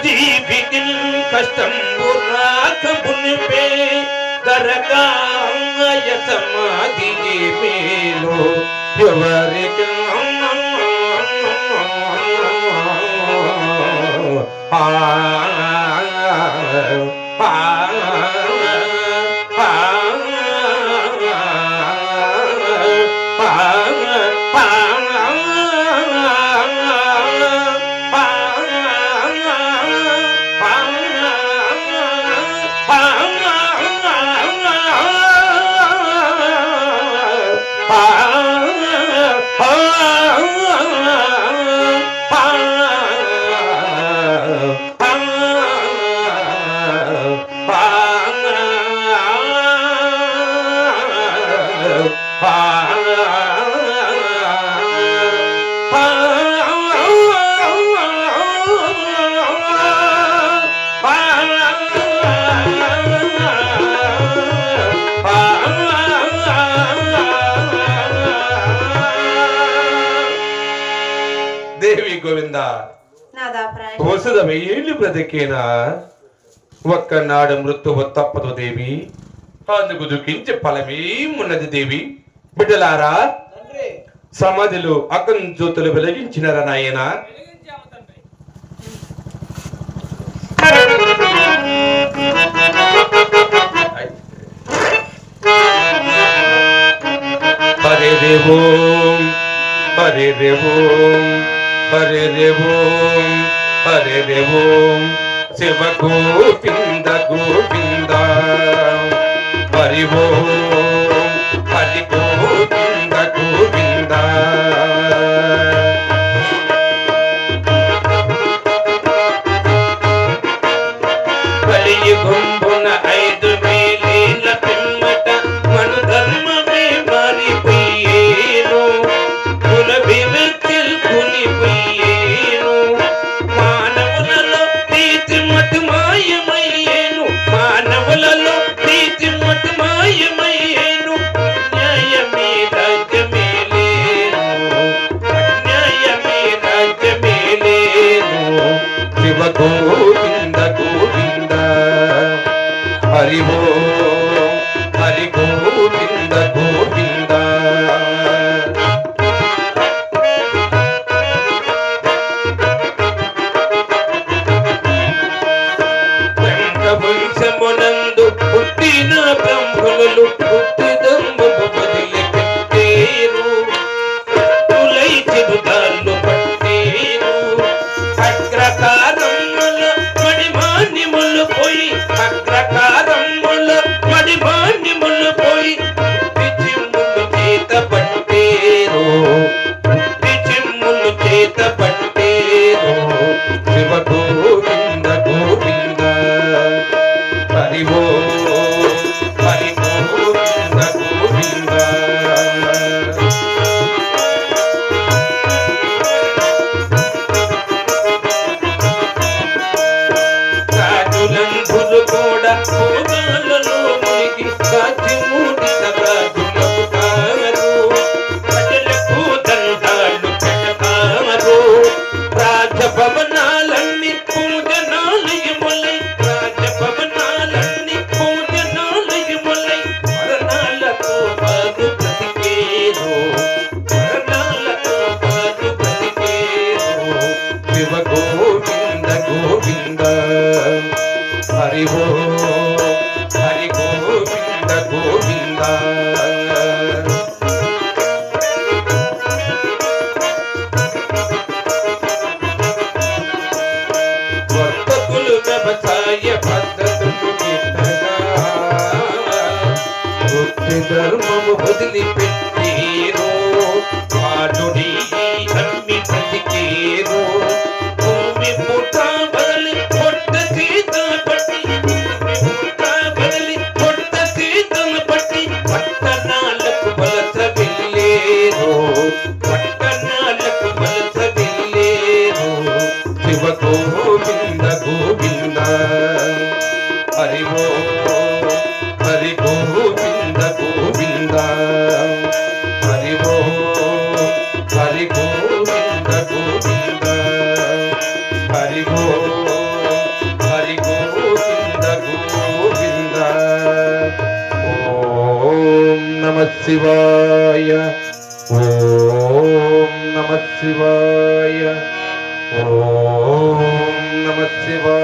జీవికిల్ కష్టం రాక మునిపే దరగాయ సమాధి మేలు ఎవరికి దేవి గోవింద వసుద వెయ్యేళ్ళు బ్రతికేనా ఒక్కనాడు మృత్యువు తప్పదు దేవి అందుకు దుఃఖించే ఫలమేమున్నది దేవి బిడ్డలారా సమాధిలో అక్కం జ్యోతులు వెలిగించినారా నాయన హరే దేవో హరే దేవో హరే దేవో హరే దేవో శివ గోవింద గోవింద హరి ఓం హరి గోవింద గోవింద కలియుగంబున 5000 పిమ్మట మను ధర్మమే మారిపోయేను కుల వివక్షలు కొనిపోయేను మానవులలో నీతి మటు మాయమయ్యేను మానవులలో నీతి మటు మాయమయ్యేను న్యాయమే రాజ్యమే లేను అన్యాయమే రాజ్యమే లేను శివ గోవింద గోవింద హరి ఓం హరి గోవింద గోవింద వంశమునందు పుట్టిన బ్రహ్మణులు పుట్టిదంబు బదిలి పెట్టేరు తులై చిరుదాళ్ళు పట్టేరు అగ్రకారముల మణిమాన్యములు పోయి అగ్రకారముల మణిమాన్యములు పోయి చిమ్ములు చేత పట్టేరు చిమ్ములు చేత పట్టేరు శివ గోవింద గోవింద హరి ఓం హరి గోవింద గోవింద రాజులందరూ కూడా భోగాలలో మునిగి సాచి మూడిత రాజులకు కారు ప్రజలకు దండాలు పెట్టారు రాజభవనాలన్నీ పూజనాలయములై రాజభవనాలన్నీ పూజనాలయములై మరణాలతో వారు బ్రతికేరు మరణాలతో వారు బ్రతికేరు శివ గోవింద గోవింద హరి ఓం హరి గోవింద గోవింద వర్తకులు వ్యవసాయ పద్ధతులు గిట్టగా వృత్తి ధర్మము వదిలిపెట్టేరు వాడుని అమ్మి బ్రతికేరు భూమి పుట్ట బదలి పొట్ట సీత పట్టి భూమి పుట్ట బదలి పొట్ట సీతను పట్టి పట్టణాలకు వలస వెళ్ళేరు పట్టణాలకు వలస వెళ్ళేరు శివ గోవింద గోవింద హరి ఓం హరి గోవింద గోవింద హరి ఓం హరి గోవింద గోవింద హరి ఓం శివాయ ఓం నమః శివాయ ఓం నమః శివాయ.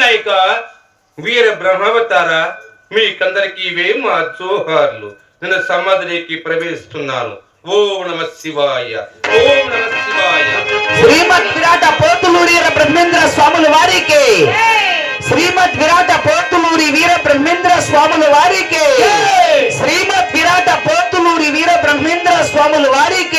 నాయక వీర బ్రహ్మవతార మీకందరికి ఇవే మా జోహార్లు. నేను సమాధిలోకి ప్రవేశిస్తున్నాను. ఓం నమ శివాయ ఓం నమ శివాయ. శ్రీమద్ విరాట పోతులూరి బ్రహ్మేంద్ర స్వాముల వారికి, శ్రీమద్ విరాట పోతులూరి వీర బ్రహ్మేంద్ర స్వాముల వారికి, శ్రీమద్ విరాట పోతులూరి వీర బ్రహ్మేంద్ర స్వాముల వారికి.